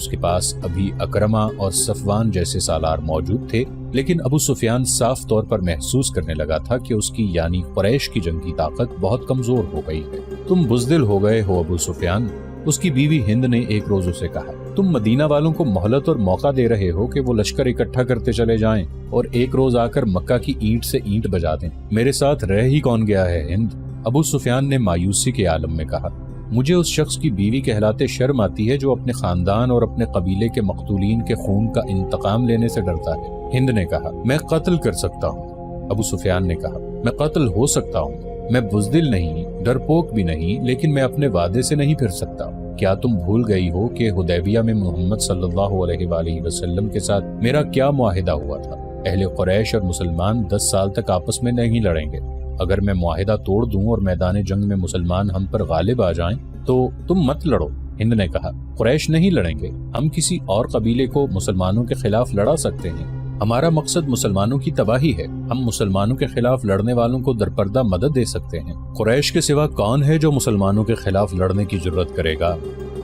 اس کے پاس ابھی اکرمہ اور صفوان جیسے سالار موجود تھے، لیکن ابو سفیان صاف طور پر محسوس کرنے لگا تھا کہ اس کی یعنی قریش کی جنگی طاقت بہت کمزور ہو گئی ہے۔ تم بزدل ہو گئے ہو ابو سفیان، اس کی بیوی ہند نے ایک روز اسے کہا۔ تم مدینہ والوں کو مہلت اور موقع دے رہے ہو کہ وہ لشکر اکٹھا کرتے چلے جائیں اور ایک روز آ کر مکہ کی اینٹ سے اینٹ بجا دیں۔ میرے ساتھ رہ ہی کون گیا ہے ہند؟ ابو سفیان نے مایوسی کے عالم میں کہا۔ مجھے اس شخص کی بیوی کہلاتے شرم آتی ہے جو اپنے خاندان اور اپنے قبیلے کے مقتولین کے خون کا انتقام لینے سے ڈرتا ہے۔ ہند نے کہا، میں قتل کر سکتا ہوں۔ ابو سفیان نے کہا، میں قتل ہو سکتا ہوں، میں بزدل نہیں، ڈرپوک بھی نہیں، لیکن میں اپنے وعدے سے نہیں پھر سکتا۔ کیا تم بھول گئی ہو کہ حدیبیہ میں محمد صلی اللہ علیہ وآلہ وسلم کے ساتھ میرا کیا معاہدہ ہوا تھا؟ اہل قریش اور مسلمان 10 سال تک آپس میں نہیں لڑیں گے۔ اگر میں معاہدہ توڑ دوں اور میدان جنگ میں مسلمان ہم پر غالب آ جائیں تو تم مت لڑو۔ ہند نے کہا، قریش نہیں لڑیں گے، ہم کسی اور قبیلے کو مسلمانوں کے خلاف لڑا سکتے ہیں۔ ہمارا مقصد مسلمانوں کی تباہی ہے، ہم مسلمانوں کے خلاف لڑنے والوں کو درپردہ مدد دے سکتے ہیں۔ قریش کے سوا کون ہے جو مسلمانوں کے خلاف لڑنے کی جرت کرے گا؟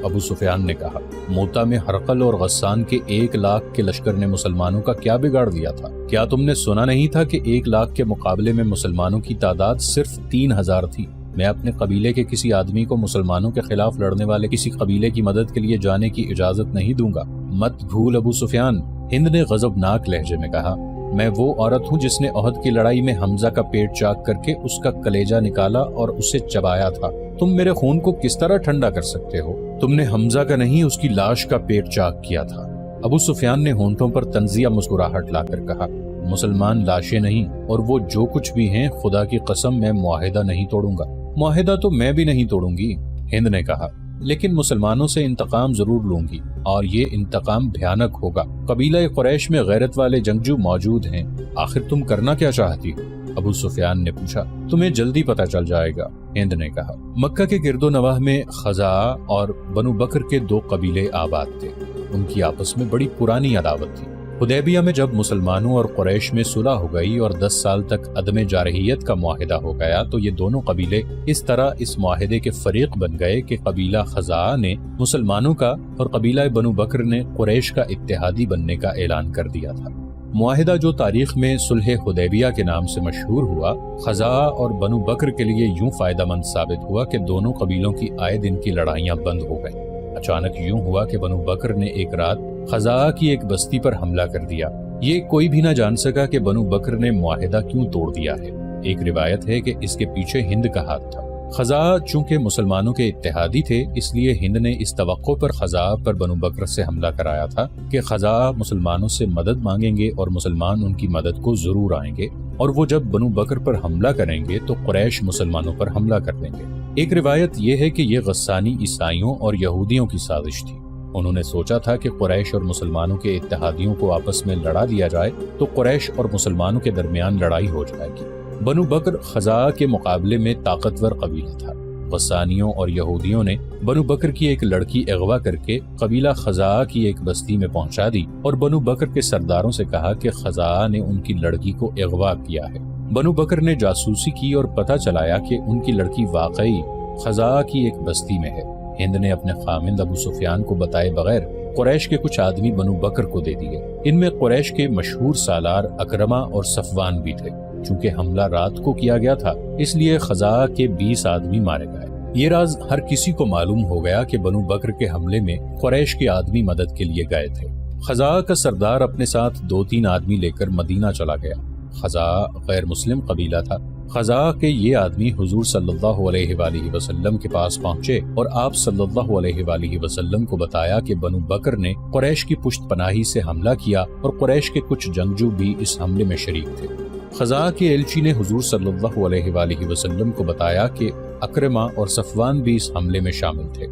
ابو سفیان نے کہا، موتا میں ہرقل اور غسان کے 1 لاکھ کے لشکر نے مسلمانوں کا کیا بگاڑ دیا تھا؟ کیا تم نے سنا نہیں تھا کہ 1 لاکھ کے مقابلے میں مسلمانوں کی تعداد صرف 3000 تھی؟ میں اپنے قبیلے کے کسی آدمی کو مسلمانوں کے خلاف لڑنے والے کسی قبیلے کی مدد کے لیے جانے کی اجازت نہیں دوں گا۔ مت بھول ابو سفیان، ہند نے غضبناک لہجے میں کہا، میں وہ عورت ہوں جس نے احد کی لڑائی میں حمزہ کا پیٹ چاک کر کے اس کا کلیجہ نکالا اور اسے چبایا تھا۔ تم میرے خون کو کس طرح ٹھنڈا کر سکتے ہو؟ تم نے حمزہ کا نہیں، اس کی لاش کا پیٹ چاک کیا تھا۔ ابو سفیان نے ہونٹوں پر طنزیہ مسکراہٹ لا کر کہا، مسلمان لاشیں نہیں، اور وہ جو کچھ بھی ہیں، خدا کی قسم میں معاہدہ نہیں توڑوں گا۔ معاہدہ تو میں بھی نہیں توڑوں گی، ہند نے کہا، لیکن مسلمانوں سے انتقام ضرور لوں گی، اور یہ انتقام بھیانک ہوگا۔ قبیلہ قریش میں غیرت والے جنگجو موجود ہیں، آخر تم کرنا کیا چاہتی ہو؟ ابو سفیان نے پوچھا۔ تمہیں جلدی پتہ چل جائے گا، ہند نے کہا۔ مکہ کے گرد و نواح میں خزاعہ اور بنو بکر کے 2 قبیلے آباد تھے، ان کی آپس میں بڑی پرانی عداوت تھی۔ حدیبیہ میں جب مسلمانوں اور قریش میں صلح ہو گئی اور 10 سال تک عدم جارحیت کا معاہدہ ہو گیا تو یہ دونوں قبیلے اس طرح اس معاہدے کے فریق بن گئے کہ قبیلہ خزاعہ نے مسلمانوں کا اور قبیلہ بنو بکر نے قریش کا اتحادی بننے کا اعلان کر دیا تھا۔ معاہدہ جو تاریخ میں صلح حدیبیہ کے نام سے مشہور ہوا، خزاعہ اور بنو بکر کے لیے یوں فائدہ مند ثابت ہوا کہ دونوں قبیلوں کی آئے دن کی لڑائیاں بند ہو گئیں۔ اچانک یوں ہوا کہ بنو بکر نے ایک رات خزاعہ کی ایک بستی پر حملہ کر دیا۔ یہ کوئی بھی نہ جان سکا کہ بنو بکر نے معاہدہ کیوں توڑ دیا ہے۔ ایک روایت ہے کہ اس کے پیچھے ہند کا ہاتھ تھا۔ خزاعہ چونکہ مسلمانوں کے اتحادی تھے، اس لیے ہند نے اس توقع پر خزاعہ پر بنو بکر سے حملہ کرایا تھا کہ خزاعہ مسلمانوں سے مدد مانگیں گے اور مسلمان ان کی مدد کو ضرور آئیں گے، اور وہ جب بنو بکر پر حملہ کریں گے تو قریش مسلمانوں پر حملہ کر دیں گے۔ ایک روایت یہ ہے کہ یہ غسانی عیسائیوں اور یہودیوں کی سازش تھی۔ انہوں نے سوچا تھا کہ قریش اور مسلمانوں کے اتحادیوں کو آپس میں لڑا دیا جائے تو قریش اور مسلمانوں کے درمیان لڑائی ہو جائے گی۔ بنو بکر خزاعہ کے مقابلے میں طاقتور قبیلہ تھا۔ غسانیوں اور یہودیوں نے بنو بکر کی ایک لڑکی اغوا کر کے قبیلہ خزاعہ کی ایک بستی میں پہنچا دی اور بنو بکر کے سرداروں سے کہا کہ خزاعہ نے ان کی لڑکی کو اغوا کیا ہے۔ بنو بکر نے جاسوسی کی اور پتہ چلایا کہ ان کی لڑکی واقعی خزاعہ کی ایک بستی میں ہے۔ ہند نے اپنے خامند ابو سفیان کو بتائے بغیر قریش کے کچھ آدمی بنو بکر کو دے دیے۔ ان میں قریش کے مشہور سالار اکرمہ اور صفوان بھی تھے۔ چونکہ حملہ رات کو کیا گیا تھا اس لیے خزاعہ کے 20 آدمی مارے گئے۔ یہ راز ہر کسی کو معلوم ہو گیا کہ بنو بکر کے حملے میں قریش کے آدمی مدد کے لیے گئے تھے۔ خزاعہ کا سردار اپنے ساتھ 2-3 آدمی لے کر مدینہ چلا گیا۔ خزاعہ غیر مسلم قبیلہ تھا۔ خزاعہ کے یہ آدمی حضور صلی اللہ علیہ وآلہ وسلم کے پاس پہنچے اور آپ صلی اللہ علیہ وآلہ وسلم کو بتایا کہ بنو بکر نے قریش کی پشت پناہی سے حملہ کیا اور قریش کے کچھ جنگجو بھی اس حملے میں شریک تھے۔ خزاعہ کے ایلچی نے حضور صلی اللہ علیہ وآلہ وسلم کو بتایا کہ اکرمہ اور صفوان بھی اس حملے میں شامل تھے۔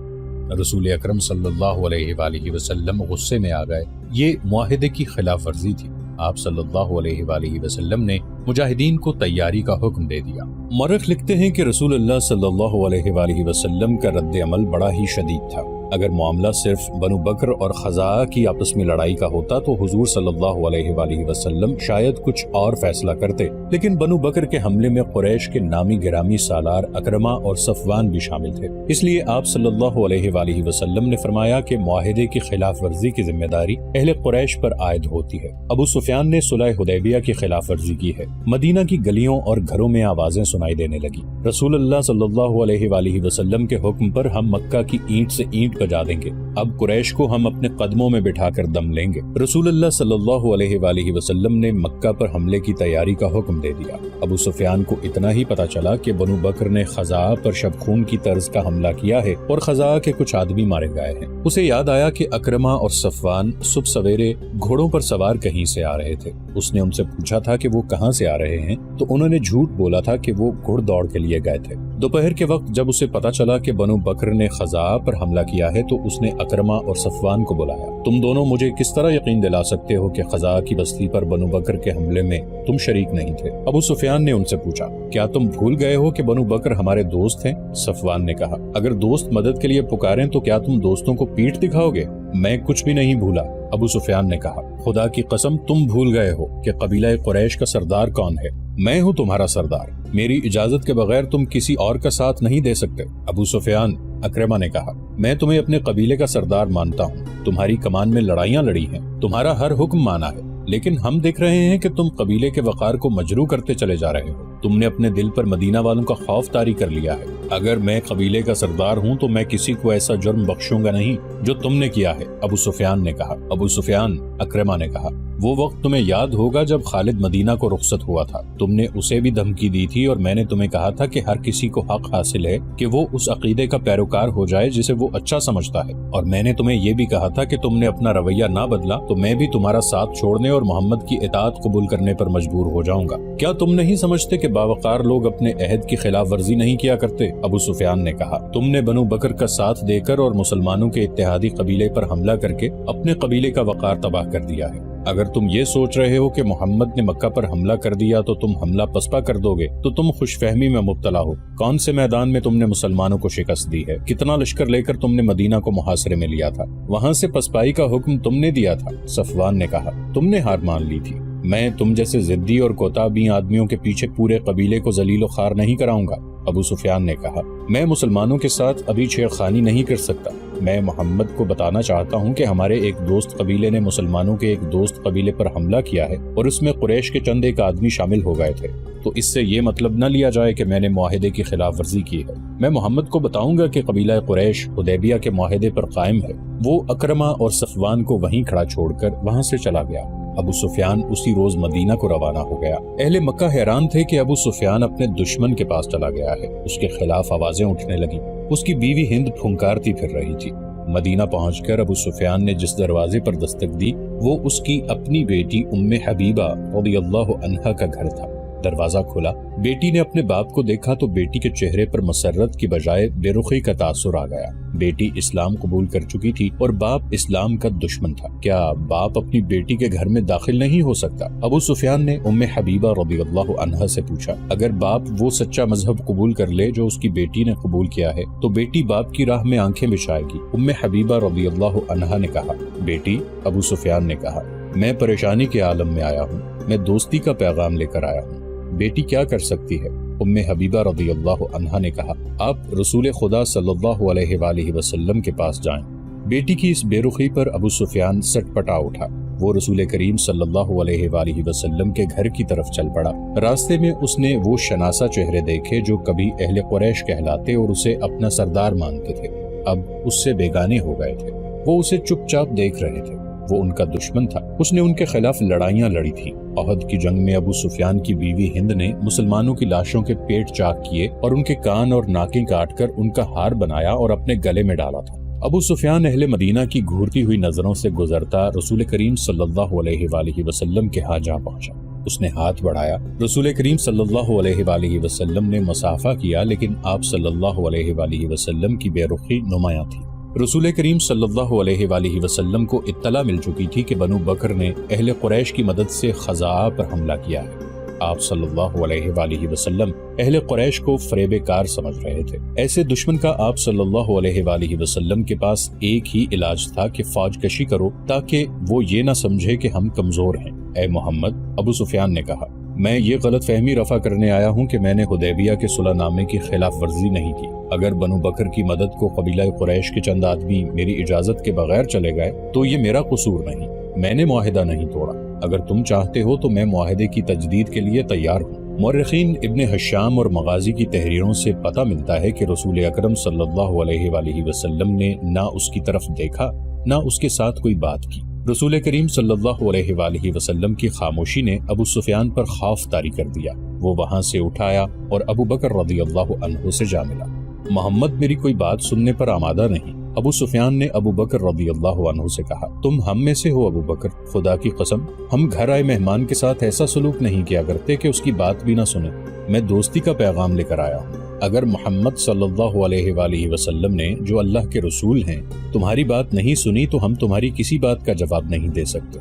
رسول اکرم صلی اللہ علیہ وآلہ وسلم غصے میں آ گئے۔ یہ معاہدے کی خلاف ورزی تھی۔ آپ صلی اللہ علیہ وآلہ وسلم نے مجاہدین کو تیاری کا حکم دے دیا۔ مورخ لکھتے ہیں کہ رسول اللہ صلی اللہ علیہ وآلہ وسلم کا رد عمل بڑا ہی شدید تھا۔ اگر معاملہ صرف بنو بکر اور خزاعہ کی آپس میں لڑائی کا ہوتا تو حضور صلی اللہ علیہ وآلہ وسلم شاید کچھ اور فیصلہ کرتے، لیکن بنو بکر کے حملے میں قریش کے نامی گرامی سالار اکرمہ اور صفوان بھی شامل تھے، اس لیے آپ صلی اللہ علیہ وآلہ وسلم نے فرمایا کہ معاہدے کی خلاف ورزی کی ذمہ داری اہل قریش پر عائد ہوتی ہے۔ ابو سفیان نے صلح حدیبیہ کی خلاف ورزی کی ہے۔ مدینہ کی گلیوں اور گھروں میں آوازیں سنائی دینے لگی، رسول اللہ صلی اللہ علیہ وآلہ وسلم کے حکم پر ہم مکہ کی اینٹ سے اینٹ بجا دیں گے، اب قریش کو ہم اپنے قدموں میں بٹھا کر دم لیں گے۔ رسول اللہ صلی اللہ علیہ وآلہ وسلم نے مکہ پر حملے کی تیاری کا حکم دے دیا۔ ابو سفیان کو اتنا ہی پتا چلا کہ بنو بکر نے خزاعہ پر شب خون کی طرز کا حملہ کیا ہے اور خزاعہ کے کچھ آدمی مارے گئے ہیں۔ اسے یاد آیا کہ اکرمہ اور صفوان صبح سویرے گھوڑوں پر سوار کہیں سے آ رہے تھے۔ اس نے ان سے پوچھا تھا کہ وہ کہاں سے آ رہے ہیں، تو انہوں نے جھوٹ بولا تھا کہ وہ گھڑ دوڑ کے لیے گئے تھے۔ دوپہر کے وقت جب اسے پتا چلا کہ بنو بکر نے خزاعہ پر حملہ کیا ہے تو اس نے اکرمہ اور صفوان کو بلایا۔ تم دونوں مجھے کس طرح یقین دلا سکتے ہو کہ خزاعہ کی بستی پر بنو بکر کے حملے میں تم شریک نہیں تھے؟ ابو سفیان نے ان سے پوچھا، کیا تم بھول گئے ہو کہ بنو بکر ہمارے دوست ہیں؟ صفوان نے کہا، اگر دوست مدد کے لیے پکاریں تو کیا تم دوستوں کو پیٹھ دکھاؤ گے؟ میں کچھ بھی نہیں بھولا۔ ابو سفیان نے کہا، خدا کی قسم تم بھول گئے ہو کہ قبیلہ قریش کا سردار کون ہے؟ میں ہوں تمہارا سردار، میری اجازت کے بغیر تم کسی اور کا ساتھ نہیں دے سکتے۔ ابو سفیان، اکرمہ نے کہا، میں تمہیں اپنے قبیلے کا سردار مانتا ہوں، تمہاری کمان میں لڑائیاں لڑی ہیں، تمہارا ہر حکم مانا ہے، لیکن ہم دیکھ رہے ہیں کہ تم قبیلے کے وقار کو مجروح کرتے چلے جا رہے ہو۔ تم نے اپنے دل پر مدینہ والوں کا خوف طاری کر لیا ہے۔ اگر میں قبیلے کا سردار ہوں تو میں کسی کو ایسا جرم بخشوں گا نہیں جو تم نے کیا ہے، ابو سفیان نے کہا۔ ابو سفیان، اکرمہ نے کہا، وہ وقت تمہیں یاد ہوگا جب خالد مدینہ کو رخصت ہوا تھا، تم نے اسے بھی دھمکی دی تھی اور میں نے تمہیں کہا تھا کہ ہر کسی کو حق حاصل ہے کہ وہ اس عقیدے کا پیروکار ہو جائے جسے وہ اچھا سمجھتا ہے، اور میں نے تمہیں یہ بھی کہا تھا کہ تم نے اپنا رویہ نہ بدلا تو میں بھی تمہارا ساتھ چھوڑنے اور محمد کی اطاعت قبول کرنے پر مجبور ہو جاؤں گا۔ کیا تم نہیں سمجھتے کہ باوقار لوگ اپنے عہد کی خلاف ورزی نہیں کیا کرتے؟ ابو سفیان نے کہا، تم نے بنو بکر کا ساتھ دے کر اور مسلمانوں کے اتحادی قبیلے پر حملہ کر کے اپنے قبیلے کا وقار تباہ کر دیا ہے۔ اگر تم یہ سوچ رہے ہو کہ محمد نے مکہ پر حملہ کر دیا تو تم حملہ پسپا کر دو گے تو تم خوش فہمی میں مبتلا ہو۔ کون سے میدان میں تم نے مسلمانوں کو شکست دی ہے؟ کتنا لشکر لے کر تم نے مدینہ کو محاصرے میں لیا تھا؟ وہاں سے پسپائی کا حکم تم نے دیا تھا۔ صفوان نے کہا، تم نے ہار مان لی تھی، میں تم جیسے ضدی اور کوتاہی آدمیوں کے پیچھے پورے قبیلے کو ذلیل و خوار نہیں کراؤں گا۔ ابو سفیان نے کہا، میں مسلمانوں کے ساتھ ابھی چھیڑخانی نہیں کر سکتا، میں محمد کو بتانا چاہتا ہوں کہ ہمارے ایک دوست قبیلے نے مسلمانوں کے ایک دوست قبیلے پر حملہ کیا ہے اور اس میں قریش کے چند ایک آدمی شامل ہو گئے تھے، تو اس سے یہ مطلب نہ لیا جائے کہ میں نے معاہدے کی خلاف ورزی کی ہے۔ میں محمد کو بتاؤں گا کہ قبیلہ قریش حدیبیہ کے معاہدے پر قائم ہے۔ وہ اکرمہ اور صفوان کو وہیں کھڑا چھوڑ کر وہاں سے چلا گیا۔ ابو سفیان اسی روز مدینہ کو روانہ ہو گیا۔ اہل مکہ حیران تھے کہ ابو سفیان اپنے دشمن کے پاس چلا گیا ہے، اس کے خلاف آوازیں اٹھنے لگیں، اس کی بیوی ہند پھنکارتی پھر رہی تھی۔ مدینہ پہنچ کر ابو سفیان نے جس دروازے پر دستک دی وہ اس کی اپنی بیٹی ام حبیبہ رضی اللہ عنہا کا گھر تھا۔ دروازہ کھلا، بیٹی نے اپنے باپ کو دیکھا تو بیٹی کے چہرے پر مسرت کی بجائے بے رخی کا تاثر آ گیا۔ بیٹی اسلام قبول کر چکی تھی اور باپ اسلام کا دشمن تھا۔ کیا باپ اپنی بیٹی کے گھر میں داخل نہیں ہو سکتا؟ ابو سفیان نے ام حبیبہ رضی اللہ عنہا سے پوچھا، اگر باپ وہ سچا مذہب قبول کر لے جو اس کی بیٹی نے قبول کیا ہے تو بیٹی باپ کی راہ میں آنکھیں بچھائے گی۔ ام حبیبہ رضی اللہ عنہا نے کہا، بیٹی، ابو سفیان نے کہا، میں پریشانی کے عالم میں آیا ہوں، میں دوستی کا پیغام لے کر آیا ہوں، بیٹی کیا کر سکتی ہے؟ ام حبیبہ رضی اللہ عنہا نے کہا، آپ رسول خدا صلی اللہ علیہ وآلہ وسلم کے پاس جائیں۔ بیٹی کی اس بے رخی پر ابو سفیان سٹ پٹا اٹھا، وہ رسول کریم صلی اللہ علیہ وآلہ وسلم کے گھر کی طرف چل پڑا۔ راستے میں اس نے وہ شناسا چہرے دیکھے جو کبھی اہل قریش کہلاتے اور اسے اپنا سردار مانتے تھے، اب اس سے بیگانے ہو گئے تھے۔ وہ اسے چپ چاپ دیکھ رہے تھے، وہ ان کا دشمن تھا، اس نے ان کے خلاف لڑائیاں لڑی تھی۔ احد کی جنگ میں ابو سفیان کی بیوی ہند نے مسلمانوں کی لاشوں کے پیٹ چاک کیے اور ان کے کان اور ناکیں کاٹ کر ان کا ہار بنایا اور اپنے گلے میں ڈالا تھا۔ ابو سفیان اہل مدینہ کی گھورتی ہوئی نظروں سے گزرتا رسول کریم صلی اللہ علیہ وآلہ وسلم کے ہاں جا پہنچا۔ اس نے ہاتھ بڑھایا، رسول کریم صلی اللہ علیہ وآلہ وسلم نے مصافحہ کیا، لیکن آپ صلی اللہ علیہ وآلہ وسلم کی بے رخی نمایاں تھی۔ رسول کریم صلی اللہ علیہ وآلہ وسلم کو اطلاع مل چکی تھی کہ بنو بکر نے اہل قریش کی مدد سے خزاعہ پر حملہ کیا ہے۔ آپ صلی اللہ علیہ وآلہ وسلم اہل قریش کو فریب کار سمجھ رہے تھے۔ ایسے دشمن کا آپ صلی اللہ علیہ وآلہ وسلم کے پاس ایک ہی علاج تھا کہ فوج کشی کرو تاکہ وہ یہ نہ سمجھے کہ ہم کمزور ہیں۔ اے محمد، ابو سفیان نے کہا، میں یہ غلط فہمی رفع کرنے آیا ہوں کہ میں نے حدیبیہ کے صلح نامے کی خلاف ورزی نہیں کی۔ اگر بنو بکر کی مدد کو قبیلہ قریش کے چند آدمی میری اجازت کے بغیر چلے گئے تو یہ میرا قصور نہیں، میں نے معاہدہ نہیں توڑا۔ اگر تم چاہتے ہو تو میں معاہدے کی تجدید کے لیے تیار ہوں۔ مورخین ابن حشام اور مغازی کی تحریروں سے پتہ ملتا ہے کہ رسول اکرم صلی اللہ علیہ وآلہ وسلم نے نہ اس کی طرف دیکھا نہ اس کے ساتھ کوئی بات کی۔ رسول کریم صلی اللہ علیہ وآلہ وسلم کی خاموشی نے ابو سفیان پر خوف طاری کر دیا۔ وہ وہاں سے اٹھایا اور ابو بکر رضی اللہ عنہ سے جا ملا۔ محمد میری کوئی بات سننے پر آمادہ نہیں۔ ابو سفیان نے ابو بکر رضی اللہ عنہ سے کہا، تم ہم میں سے ہو ابو بکر، خدا کی قسم ہم گھر آئے مہمان کے ساتھ ایسا سلوک نہیں کیا کرتے کہ اس کی بات بھی نہ سنیں۔ میں دوستی کا پیغام لے کر آیا ہوں۔ اگر محمد صلی اللہ علیہ وآلہ وسلم نے جو اللہ کے رسول ہیں تمہاری بات نہیں سنی تو ہم تمہاری کسی بات کا جواب نہیں دے سکتے۔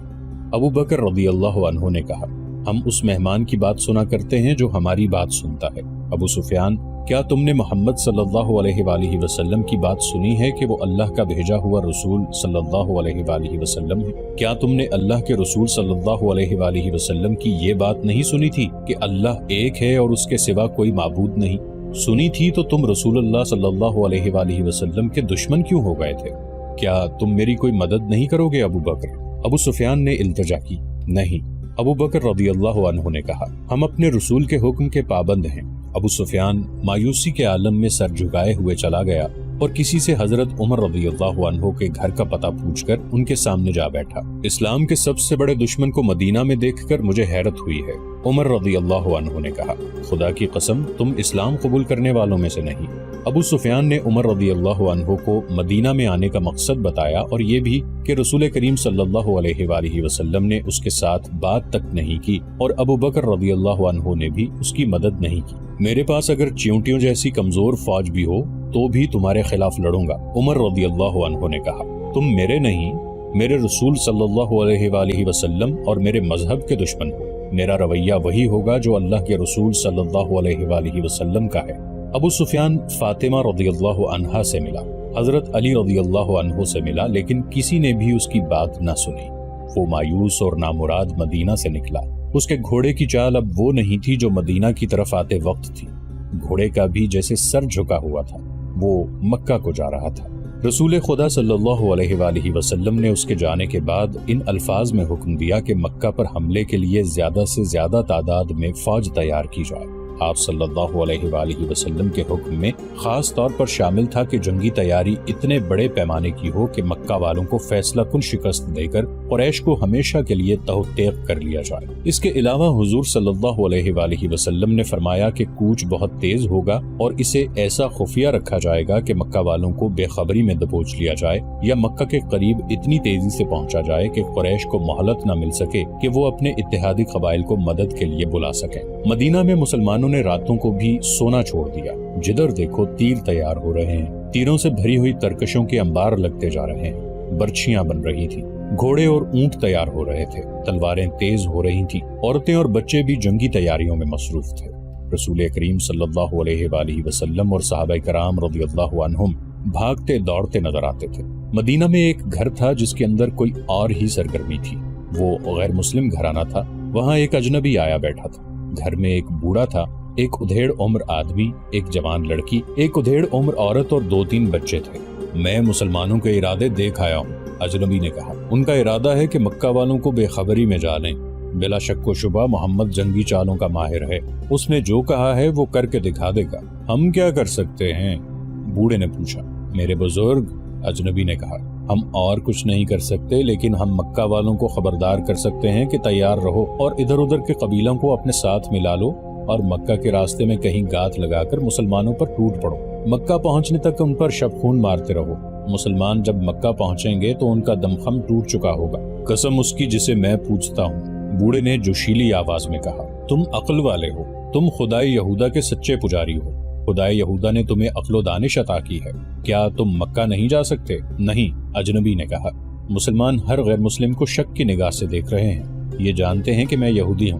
ابو بکر رضی اللہ عنہ نے کہا، ہم اس مہمان کی بات سنا کرتے ہیں جو ہماری بات سنتا ہے۔ ابو سفیان، کیا تم نے محمد صلی اللہ علیہ وآلہ وسلم کی بات سنی ہے کہ وہ اللہ کا بھیجا ہوا رسول صلی اللہ علیہ وآلہ وسلم ہے؟ کیا تم نے اللہ کے رسول صلی اللہ علیہ وآلہ وسلم کی یہ بات نہیں سنی تھی کہ اللہ ایک ہے اور اس کے سوا کوئی معبود نہیں؟ سنی تھی تو تم رسول اللہ صلی اللہ علیہ وآلہ وسلم کے دشمن کیوں ہو گئے تھے؟ کیا تم میری کوئی مدد نہیں کرو گے ابو بکر؟ ابو سفیان نے التجا کی، نہیں۔ ابو بکر رضی اللہ عنہ نے کہا، ہم اپنے رسول کے حکم کے پابند ہیں۔ ابو سفیان مایوسی کے عالم میں سر جھکائے ہوئے چلا گیا اور کسی سے حضرت عمر رضی اللہ عنہ کے گھر کا پتہ پوچھ کر ان کے سامنے جا بیٹھا۔ اسلام کے سب سے بڑے دشمن کو مدینہ میں دیکھ کر مجھے حیرت ہوئی ہے۔ عمر رضی اللہ عنہ نے کہا، خدا کی قسم تم اسلام قبول کرنے والوں میں سے نہیں۔ ابو سفیان نے عمر رضی اللہ عنہ کو مدینہ میں آنے کا مقصد بتایا اور یہ بھی کہ رسول کریم صلی اللہ علیہ وآلہ وسلم نے اس کے ساتھ بات تک نہیں کی اور ابو بکر رضی اللہ عنہ نے بھی اس کی مدد نہیں کی۔ میرے پاس اگر چیونٹیوں جیسی کمزور فوج بھی ہو تو بھی تمہارے خلاف لڑوں گا۔ عمر رضی اللہ عنہ نے کہا، تم میرے نہیں، میرے رسول صلی اللہ علیہ وآلہ وسلم اور میرے مذہب کے دشمن ہو۔ میرا رویہ وہی ہوگا جو اللہ کے رسول صلی اللہ علیہ وآلہ وسلم کا ہے۔ ابو سفیان فاطمہ رضی اللہ عنہا سے ملا، حضرت علی رضی اللہ عنہ سے ملا، لیکن کسی نے بھی اس کی بات نہ سنی۔ وہ مایوس اور نامراد مدینہ سے نکلا۔ اس کے گھوڑے کی چال اب وہ نہیں تھی جو مدینہ کی طرف آتے وقت تھی۔ گھوڑے کا بھی جیسے سر جھکا ہوا تھا۔ وہ مکہ کو جا رہا تھا۔ رسول خدا صلی اللہ علیہ وآلہ وسلم نے اس کے جانے کے بعد ان الفاظ میں حکم دیا کہ مکہ پر حملے کے لیے زیادہ سے زیادہ تعداد میں فوج تیار کی جائے۔ آپ صلی اللہ علیہ وآلہ وسلم کے حکم میں خاص طور پر شامل تھا کہ جنگی تیاری اتنے بڑے پیمانے کی ہو کہ مکہ والوں کو فیصلہ کن شکست دے کر قریش کو ہمیشہ کے لیے تہو-تیغ کر لیا جائے۔ اس کے علاوہ حضور صلی اللہ علیہ وآلہ وسلم نے فرمایا کہ کوچ بہت تیز ہوگا اور اسے ایسا خفیہ رکھا جائے گا کہ مکہ والوں کو بے خبری میں دبوچ لیا جائے یا مکہ کے قریب اتنی تیزی سے پہنچا جائے کہ قریش کو مہلت نہ مل سکے کہ وہ اپنے اتحادی قبائل کو مدد کے لیے بلا سکیں۔ مدینہ میں مسلمانوں نے راتوں کو بھی سونا چھوڑ دیا۔ جدھر دیکھو تیر تیار ہو رہے ہیں، تیروں سے بھری ہوئی ترکشوں کے انبار لگتے جا رہے ہیں، برچھیاں بن رہی تھی، گھوڑے اور اونٹ تیار ہو رہے تھے، تلواریں تیز ہو رہی تھیں، عورتیں اور بچے بھی جنگی تیاریوں میں مصروف تھے۔ رسول کریم صلی اللہ علیہ وآلہ وسلم اور صحابہ کرام رضی اللہ عنہم بھاگتے دوڑتے نظر آتے تھے۔ مدینہ میں ایک گھر تھا جس کے اندر کوئی اور ہی سرگرمی تھی۔ وہ غیر مسلم گھرانہ تھا۔ وہاں ایک اجنبی آیا بیٹھا تھا۔ گھر میں ایک بوڑھا تھا، ایک ادھیڑ عمر آدمی، ایک جوان لڑکی، ایک ادھیڑ عمر عورت اور 2-3 بچے تھے۔ میں مسلمانوں کے ارادے دیکھ آیا ہوں، اجنبی نے کہا۔ ان کا ارادہ ہے کہ مکہ والوں کو بے خبری میں جا لیں۔ بلا شک و شبہ محمد جنگی چالوں کا ماہر ہے، اس نے جو کہا ہے وہ کر کے دکھا دے گا۔ ہم کیا کر سکتے ہیں؟ بوڑھے نے پوچھا۔ میرے بزرگ، اجنبی نے کہا، ہم اور کچھ نہیں کر سکتے، لیکن ہم مکہ والوں کو خبردار کر سکتے ہیں کہ تیار رہو اور ادھر ادھر کے قبیلوں کو اپنے ساتھ ملا لو اور مکہ کے راستے میں کہیں گات لگا کر مسلمانوں پر ٹوٹ پڑو۔ مکہ پہنچنے تک ان پر شب خون مارتے رہو۔ مسلمان جب مکہ پہنچیں گے تو ان کا دمخم ٹوٹ چکا ہوگا، قسم اس کی جسے میں پوجتا ہوں۔ بوڑھے نے جوشیلی آواز میں کہا، تم عقل والے ہو، تم خدائے یہودا کے سچے پجاری ہو۔ خدائے یہودا نے تمہیں عقل و دانش عطا کی ہے، کیا تم مکہ نہیں جا سکتے؟ نہیں، اجنبی نے کہا۔ مسلمان ہر غیر مسلم کو شک کی نگاہ سے دیکھ رہے ہیں، یہ جانتے ہیں کہ میں یہودی ہوں،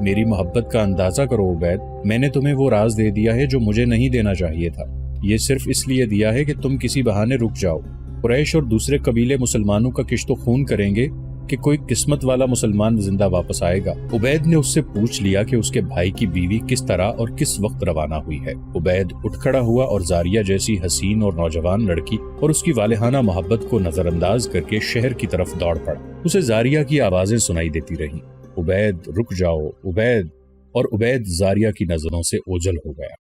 میری محبت کا اندازہ کرو عبید، میں نے تمہیں وہ راز دے دیا ہے جو مجھے نہیں دینا چاہیے تھا۔ یہ صرف اس لیے دیا ہے کہ تم کسی بہانے رک جاؤ۔ قریش اور دوسرے قبیلے مسلمانوں کا کشت و خون کریں گے کہ کوئی قسمت والا مسلمان زندہ واپس آئے گا۔ عبید نے اس سے پوچھ لیا کہ اس کے بھائی کی بیوی کس طرح اور کس وقت روانہ ہوئی ہے۔ عبید اٹھ کھڑا ہوا اور زاریہ جیسی حسین اور نوجوان لڑکی اور اس کی والہانہ محبت کو نظر انداز کر کے شہر کی طرف دوڑ پڑا۔ اسے زاریہ کی آوازیں سنائی دیتی رہیں، عبید رک جاؤ عبید، اور عبید زاریہ کی نظروں سے اوجھل ہو گیا۔